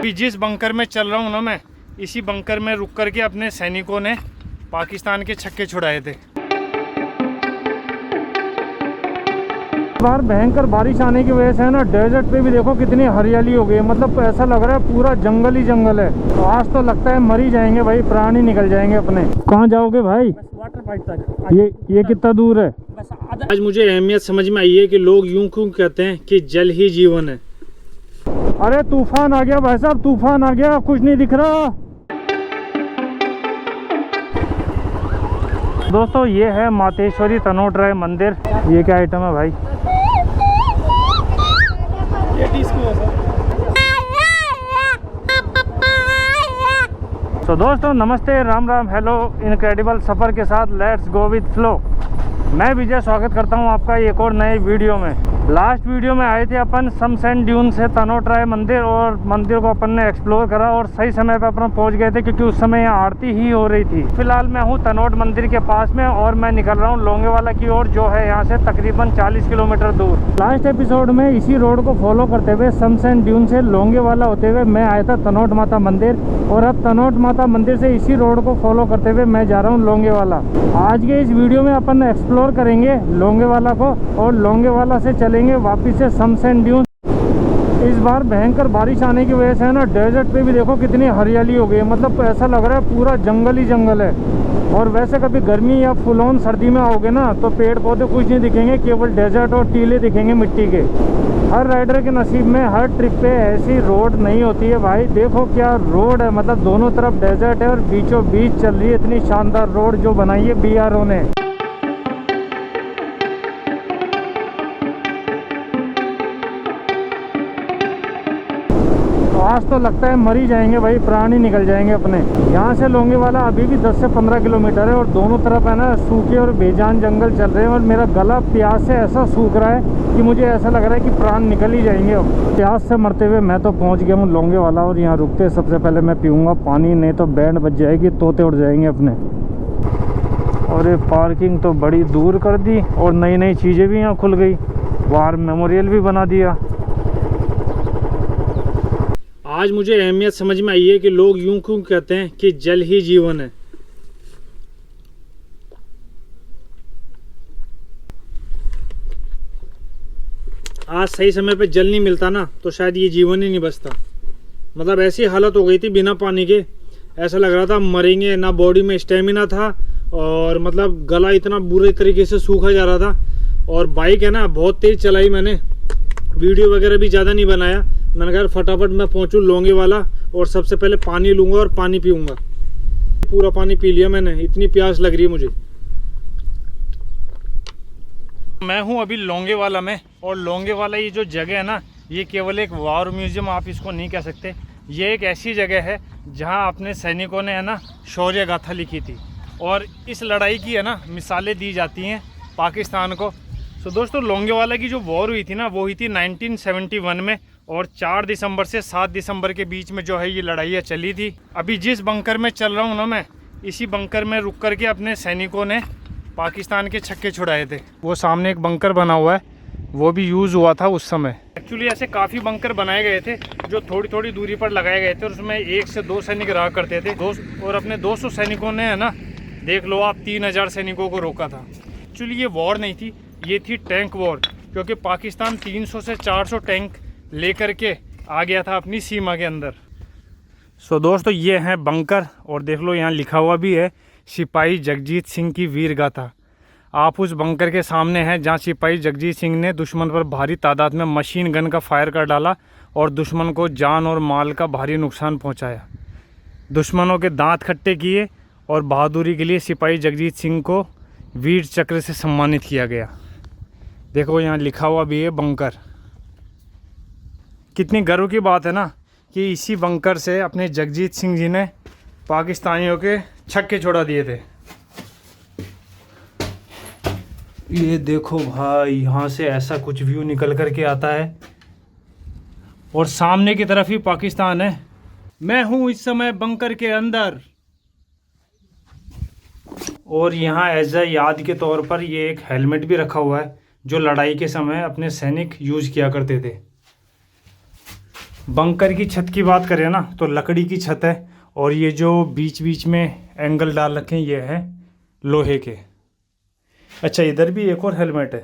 अभी जिस बंकर में चल रहा हूँ ना मैं, इसी बंकर में रुक करके अपने सैनिकों ने पाकिस्तान के छक्के छुड़ाए थे। बार भयंकर बारिश आने की वजह से ना डेजर्ट पे भी देखो कितनी हरियाली हो गई है। मतलब ऐसा लग रहा है पूरा जंगल ही जंगल है। तो आज तो लगता है मर ही जाएंगे भाई, प्राण ही निकल जाएंगे अपने। कहाँ जाओगे भाई? वाटर पार्क तक। ये कितना दूर है? आज मुझे अहमियत समझ में आई है कि लोग यूं क्यों कहते हैं कि जल ही जीवन है। अरे तूफान आ गया भाई साहब, तूफान आ गया, कुछ नहीं दिख रहा। दोस्तों ये है मातेश्वरी तनोट राय मंदिर। ये क्या आइटम है भाई? ये डिस्को है सर। तो दोस्तों नमस्ते, राम राम, हेलो, इनक्रेडिबल सफ़र के साथ लेट्स गो विद फ्लो। मैं विजय स्वागत करता हूं आपका एक और नए वीडियो में। लास्ट वीडियो में आए थे अपन समसैंड ड्यून से तनोट राय मंदिर, और मंदिर को अपन ने एक्सप्लोर करा और सही समय पे अपन पहुंच गए थे क्योंकि उस समय यहाँ आरती ही हो रही थी। फिलहाल मैं हूँ तनोट मंदिर के पास में और मैं निकल रहा हूँ लोंगेवाला की ओर, जो है यहाँ से तकरीबन 40 किलोमीटर दूर। लास्ट एपिसोड में इसी रोड को फॉलो करते हुए समसैंड ड्यून से लोंगेवाला होते हुए मैं आया था तनोट माता मंदिर, और अब तनोट माता मंदिर से इसी रोड को फॉलो करते हुए मैं जा रहा हूँ लोंगेवाला। आज के इस वीडियो में अपन एक्सप्लोर करेंगे लोंगेवाला को, और लोंगेवाला से चलेंगे वापस से समसैंड ड्यून। इस बार भयंकर बारिश आने की वजह से ना डेजर्ट पे भी देखो कितनी हरियाली हो गई है। मतलब ऐसा लग रहा है पूरा जंगल ही जंगल है। और वैसे कभी गर्मी या फुल ऑन सर्दी में आओगे ना तो पेड़ पौधे कुछ नहीं दिखेंगे, केवल डेजर्ट और टीले दिखेंगे मिट्टी के। हर राइडर के नसीब में हर ट्रिप पे ऐसी रोड नहीं होती है भाई। देखो क्या रोड है, मतलब दोनों तरफ डेजर्ट है और बीचों बीच चल रही है इतनी शानदार रोड जो बनाई है BRO ने। आज तो लगता है मर ही जाएंगे भाई, प्राण ही निकल जाएंगे अपने। यहाँ से लोंगेवाला अभी भी 10 से 15 किलोमीटर है और दोनों तरफ है ना सूखे और बेजान जंगल चल रहे हैं। और मेरा गला प्यास से ऐसा सूख रहा है कि मुझे ऐसा लग रहा है कि प्राण निकल ही जाएंगे अब। प्यास से मरते हुए मैं तो पहुँच गया हूँ लोंगेवाला, और यहाँ रुकते सबसे पहले मैं पीऊँगा पानी, नहीं तो बैंड बज जाएगी, तोते उड़ जाएंगे अपने। और ये पार्किंग तो बड़ी दूर कर दी और नई नई चीज़ें भी यहाँ खुल गई, वार मेमोरियल भी बना दिया। आज मुझे अहमियत समझ में आई है कि लोग यूं क्यों कहते हैं कि जल ही जीवन है। आज सही समय पे जल नहीं मिलता ना तो शायद ये जीवन ही नहीं बचता। मतलब ऐसी हालत हो गई थी बिना पानी के, ऐसा लग रहा था मरेंगे, ना बॉडी में स्टेमिना था और मतलब गला इतना बुरे तरीके से सूखा जा रहा था। और बाइक है ना बहुत तेज चलाई मैंने, वीडियो वगैरह भी ज़्यादा नहीं बनाया। मैंने कहा फटाफट मैं पहुंचूं लोंगेवाला और सबसे पहले पानी लूँगा और पानी पीऊँगा। पूरा पानी पी लिया मैंने, इतनी प्यास लग रही है मुझे। मैं हूं अभी लोंगेवाला में, और लोंगेवाला ये जो जगह है ना, ये केवल एक वार म्यूजियम आप इसको नहीं कह सकते। ये एक ऐसी जगह है जहां अपने सैनिकों ने है ना शौर्य गाथा लिखी थी, और इस लड़ाई की है ना मिसालें दी जाती हैं पाकिस्तान को। तो दोस्तों लोंगेवाला की जो वॉर हुई थी ना, वो हुई थी 1971 में, और 4 दिसंबर से 7 दिसंबर के बीच में जो है ये लड़ाइयाँ चली थी। अभी जिस बंकर में चल रहा हूँ ना मैं, इसी बंकर में रुक करके अपने सैनिकों ने पाकिस्तान के छक्के छुड़ाए थे। वो सामने एक बंकर बना हुआ है, वो भी यूज़ हुआ था उस समय। एक्चुअली ऐसे काफ़ी बंकर बनाए गए थे जो थोड़ी थोड़ी दूरी पर लगाए गए थे, और उसमें 1 से 2 सैनिक रहा करते थे। और अपने 200 सैनिकों ने है ना, देख लो आप, 3000 सैनिकों को रोका था। एक्चुअली ये वॉर नहीं थी, ये थी टैंक वॉर, क्योंकि पाकिस्तान 300 से 400 टैंक लेकर के आ गया था अपनी सीमा के अंदर। सो दोस्तों ये है बंकर, और देख लो यहाँ लिखा हुआ भी है सिपाही जगजीत सिंह की वीर गाथा। आप उस बंकर के सामने हैं जहाँ सिपाही जगजीत सिंह ने दुश्मन पर भारी तादाद में मशीन गन का फायर कर डाला और दुश्मन को जान और माल का भारी नुकसान पहुँचाया। दुश्मनों के दांत खट्टे किए और बहादुरी के लिए सिपाही जगजीत सिंह को वीर चक्र से सम्मानित किया गया। देखो यहाँ लिखा हुआ भी है बंकर। कितनी गर्व की बात है ना कि इसी बंकर से अपने जगजीत सिंह जी ने पाकिस्तानियों के छक्के छोड़ा दिए थे। ये देखो भाई, यहाँ से ऐसा कुछ व्यू निकल कर के आता है और सामने की तरफ ही पाकिस्तान है। मैं हूँ इस समय बंकर के अंदर, और यहाँ एज अ याद के तौर पर ये एक हेलमेट भी रखा हुआ है जो लड़ाई के समय अपने सैनिक यूज किया करते थे। बंकर की छत की बात करें ना तो लकड़ी की छत है, और ये जो बीच बीच में एंगल डाल रखे हैं ये है लोहे के। अच्छा, इधर भी एक और हेलमेट है।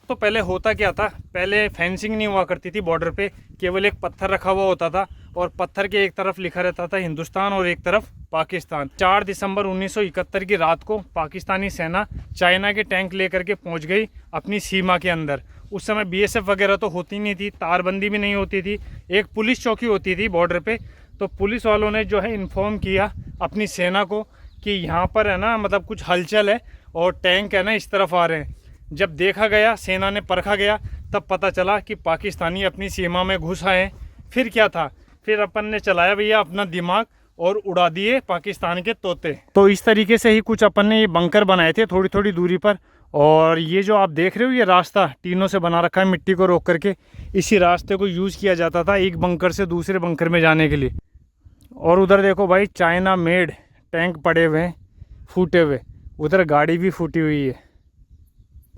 तो पहले होता क्या था, पहले फेंसिंग नहीं हुआ करती थी बॉर्डर पे, केवल एक पत्थर रखा हुआ होता था और पत्थर के एक तरफ लिखा रहता था हिंदुस्तान और एक तरफ पाकिस्तान। 4 दिसंबर 1971 की रात को पाकिस्तानी सेना चाइना के टैंक लेकर के पहुंच गई अपनी सीमा के अंदर। उस समय बीएसएफ वगैरह तो होती नहीं थी, तारबंदी भी नहीं होती थी, एक पुलिस चौकी होती थी बॉर्डर पे। तो पुलिस वालों ने जो है इन्फॉर्म किया अपनी सेना को कि यहाँ पर है ना मतलब कुछ हलचल है और टैंक है ना इस तरफ आ रहे हैं। जब देखा गया, सेना ने परखा गया, तब पता चला कि पाकिस्तानी अपनी सीमा में घुस आए। फिर क्या था, फिर अपन ने चलाया भैया अपना दिमाग और उड़ा दिए पाकिस्तान के तोते। तो इस तरीके से ही कुछ अपन ने ये बंकर बनाए थे थोड़ी थोड़ी दूरी पर। और ये जो आप देख रहे हो ये रास्ता टीनों से बना रखा है मिट्टी को रोक करके, इसी रास्ते को यूज़ किया जाता था एक बंकर से दूसरे बंकर में जाने के लिए। और उधर देखो भाई चाइना मेड टैंक पड़े हुए हैं फूटे हुए, उधर गाड़ी भी फूटी हुई है।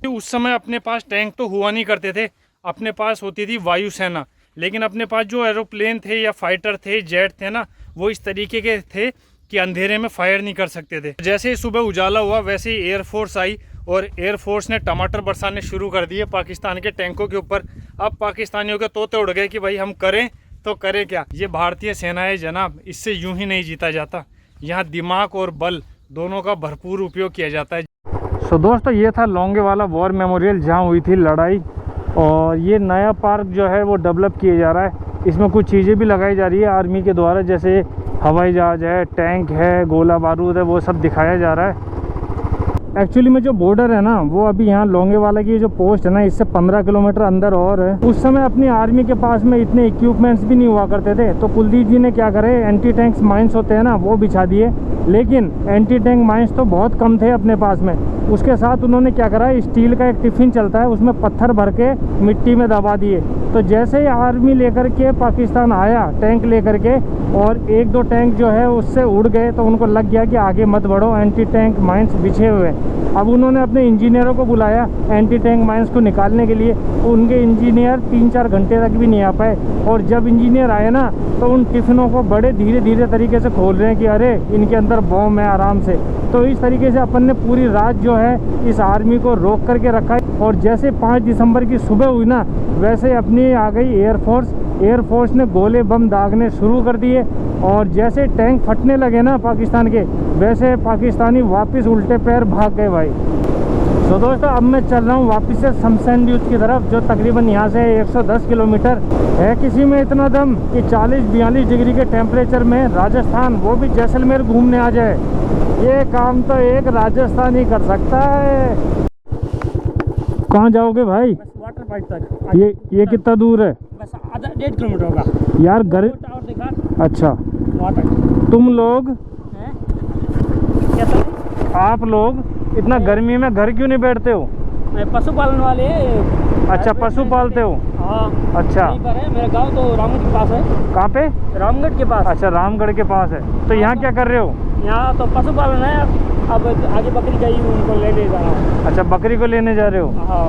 उस समय अपने पास टैंक तो हुआ नहीं करते थे, अपने पास होती थी वायुसेना, लेकिन अपने पास जो एरोप्लेन थे या फाइटर थे, जेट थे ना, वो इस तरीके के थे कि अंधेरे में फायर नहीं कर सकते थे। जैसे ही सुबह उजाला हुआ वैसे ही एयरफोर्स आई और एयरफोर्स ने टमाटर बरसाने शुरू कर दिए पाकिस्तान के टैंकों के ऊपर। अब पाकिस्तानियों के तोते उड़ गए कि भाई हम करें तो करें क्या। ये भारतीय सेना है जनाब, इससे यूं ही नहीं जीता जाता। यहाँ दिमाग और बल दोनों का भरपूर उपयोग किया जाता है। तो दोस्तों ये था लोंगेवाला वॉर मेमोरियल जहाँ हुई थी लड़ाई। और ये नया पार्क जो है वो डेवलप किया जा रहा है, इसमें कुछ चीज़ें भी लगाई जा रही है आर्मी के द्वारा, जैसे हवाई जहाज़ है, टैंक है, गोला बारूद है, वो सब दिखाया जा रहा है। एक्चुअली में जो बॉर्डर है ना वो अभी यहाँ लोंगेवाला की जो पोस्ट है ना इससे 15 किलोमीटर अंदर और है। उस समय अपनी आर्मी के पास में इतने इक्विपमेंट्स भी नहीं हुआ करते थे, तो कुलदीप जी ने क्या करे, एंटी टैंक्स माइंस होते हैं ना वो बिछा दिए। लेकिन एंटी टैंक माइंस तो बहुत कम थे अपने पास में। उसके साथ उन्होंने क्या करा, स्टील का एक टिफिन चलता है उसमें पत्थर भर के मिट्टी में दबा दिए। तो जैसे ही आर्मी लेकर के पाकिस्तान आया टैंक लेकर के, और 1-2 टैंक जो है उससे उड़ गए, तो उनको लग गया कि आगे मत बढ़ो, एंटी टैंक माइंस बिछे हुए। अब उन्होंने अपने इंजीनियरों को बुलाया एंटी टैंक माइंस को निकालने के लिए। उनके इंजीनियर 3-4 घंटे तक भी नहीं आ पाए। और जब इंजीनियर आए ना तो उन टिफिनों को बड़े धीरे धीरे तरीके से खोल रहे हैं कि अरे इनके अंदर बॉम्ब है आराम से। तो इस तरीके से अपन ने पूरी रात जो है इस आर्मी को रोक करके रखा है। और जैसे 5 दिसंबर की सुबह हुई ना वैसे अपनी आ गई एयरफोर्स ने गोले बम दागने शुरू कर दिए। और जैसे टैंक फटने लगे ना पाकिस्तान के, वैसे पाकिस्तानी वापस उल्टे पैर भाग गए भाई। तो दोस्तों अब मैं चल रहा हूँ वापस से शमशैन ड्यूज की तरफ, जो तकरीबन यहाँ से 110 किलोमीटर है। किसी में इतना दम कि 40-42 डिग्री के टेम्परेचर में राजस्थान, वो भी जैसलमेर घूमने आ जाए, ये काम तो एक राजस्थान ही कर सकता है। कहाँ जाओगे भाई? बस वाटर पार्क तक। ये कितना दूर है? बस आधा 1.5 किलोमीटर होगा यार घर। और देखा अच्छा, वहाँ तक। तुम लोग हैं? क्या सर? आप लोग इतना गर्मी में घर क्यों नहीं बैठते हो? मैं पशुपालन वाले। अच्छा, पशु पालते हो? हाँ। अच्छा, यहीं पर है मेरा गांव, तो रामगढ़ के पास है। कहाँ पे? रामगढ़ के पास। अच्छा, रामगढ़ के पास है। तो यहाँ क्या कर रहे हो? यहाँ तो पशुपालन है। अब आगे बकरी गई, उनको लेने जा रहा हूँ। अच्छा, बकरी को लेने जा रहे हो? हाँ।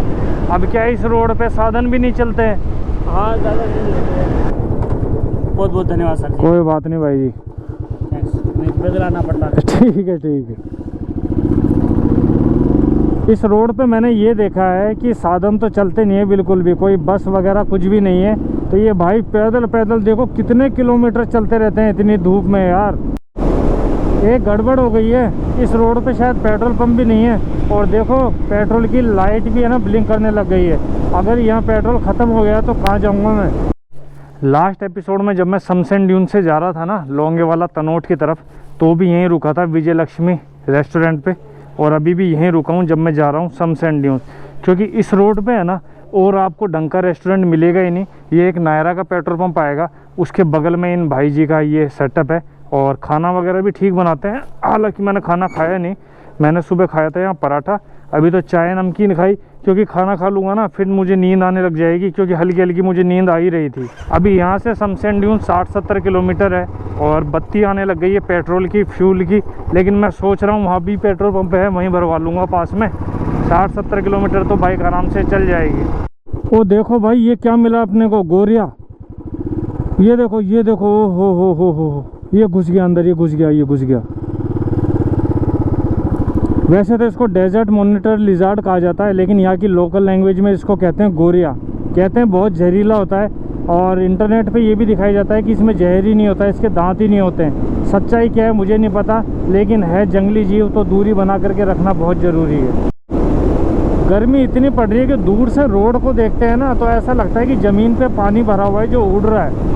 अब क्या इस रोड पे साधन भी नहीं चलते हैं? हाँ, ज़्यादा नहीं लेते। बहुत बहुत धन्यवाद सर जी। कोई बात नहीं भाई जी, थैंक्स। नहीं बदलाना पड़ता। ठीक है ठीक है। इस रोड पे मैंने ये देखा है कि साधन तो चलते नहीं है बिल्कुल भी, कोई बस वगैरह कुछ भी नहीं है। तो ये भाई पैदल पैदल देखो कितने किलोमीटर चलते रहते हैं इतनी धूप में यार। एक गड़बड़ हो गई है, इस रोड पे शायद पेट्रोल पंप भी नहीं है। और देखो पेट्रोल की लाइट भी है ना ब्लिंक करने लग गई है। अगर यहाँ पेट्रोल ख़त्म हो गया तो कहाँ जाऊँगा मैं। लास्ट एपिसोड में जब मैं शमशैन ड्यून से जा रहा था ना लोंगेवाला तनोट की तरफ, तो भी यहीं रुका था विजय लक्ष्मी रेस्टोरेंट पे। और अभी भी यहीं रुका हूँ जब मैं जा रहा हूँ शमशैन ड्यून, क्योंकि इस रोड पे है ना और आपको ढंग का रेस्टोरेंट मिलेगा ही नहीं। ये एक नायरा का पेट्रोल पंप आएगा, उसके बगल में इन भाई जी का ये सेटअप है। और खाना वगैरह भी ठीक बनाते हैं। हालांकि मैंने खाना खाया नहीं, मैंने सुबह खाया था यहाँ पराठा। अभी तो चाय नमकीन खाई, क्योंकि खाना खा लूँगा ना फिर मुझे नींद आने लग जाएगी, क्योंकि हल्की हल्की मुझे नींद आ ही रही थी। अभी यहाँ से शमशैन ड्यून 60-70 किलोमीटर है और बत्ती आने लग गई है पेट्रोल की, फ्यूल की। लेकिन मैं सोच रहा हूँ वहाँ भी पेट्रोल पंप है, वहीं भरवा लूँगा पास में। 60-70 किलोमीटर तो बाइक आराम से चल जाएगी। वो देखो भाई ये क्या मिला अपने को, गोरिया। ये देखो हो, ये घुस गया अंदर, ये घुस गया। वैसे तो इसको डेजर्ट मॉनिटर लिजार्ड कहा जाता है, लेकिन यहाँ की लोकल लैंग्वेज में इसको कहते हैं गोरिया। कहते हैं बहुत जहरीला होता है, और इंटरनेट पे ये भी दिखाया जाता है कि इसमें जहर ही नहीं होता है, इसके दांत ही नहीं होते हैं। सच्चाई क्या है मुझे नहीं पता, लेकिन है जंगली जीव तो दूरी बना करके रखना बहुत ज़रूरी है। गर्मी इतनी पड़ रही है कि दूर से रोड को देखते हैं ना तो ऐसा लगता है कि ज़मीन पे पानी भरा हुआ है जो उड़ रहा है।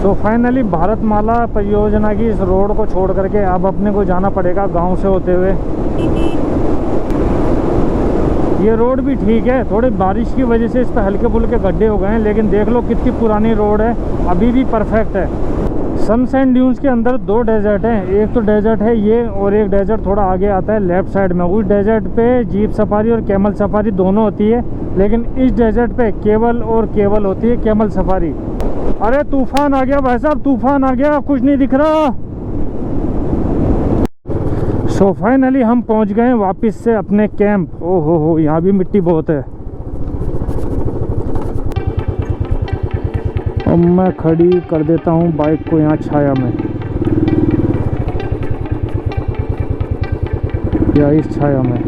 सो फाइनली भारतमाला परियोजना की इस रोड को छोड़ करके अब अपने को जाना पड़ेगा गांव से होते हुए। ये रोड भी ठीक है, थोड़ी बारिश की वजह से इस पर हल्के फुल्के गड्ढे हो गए हैं, लेकिन देख लो कितनी पुरानी रोड है, अभी भी परफेक्ट है। सनशाइन ड्यून्स के अंदर 2 डेजर्ट हैं, एक तो डेजर्ट है ये और एक डेजर्ट थोड़ा आगे आता है लेफ्ट साइड में। उस डेजर्ट पे जीप सफारी और कैमल सफारी दोनों होती है, लेकिन इस डेजर्ट पे केवल और केवल होती है कैमल सफारी। अरे तूफान आ गया भाई साहब, तूफान आ गया, कुछ नहीं दिख रहा। सो फाइनली हम पहुंच गए वापस से अपने कैंप। ओहो हो, यहाँ भी मिट्टी बहुत है। अब मैं खड़ी कर देता हूँ बाइक को यहाँ छाया में, या इस छाया में।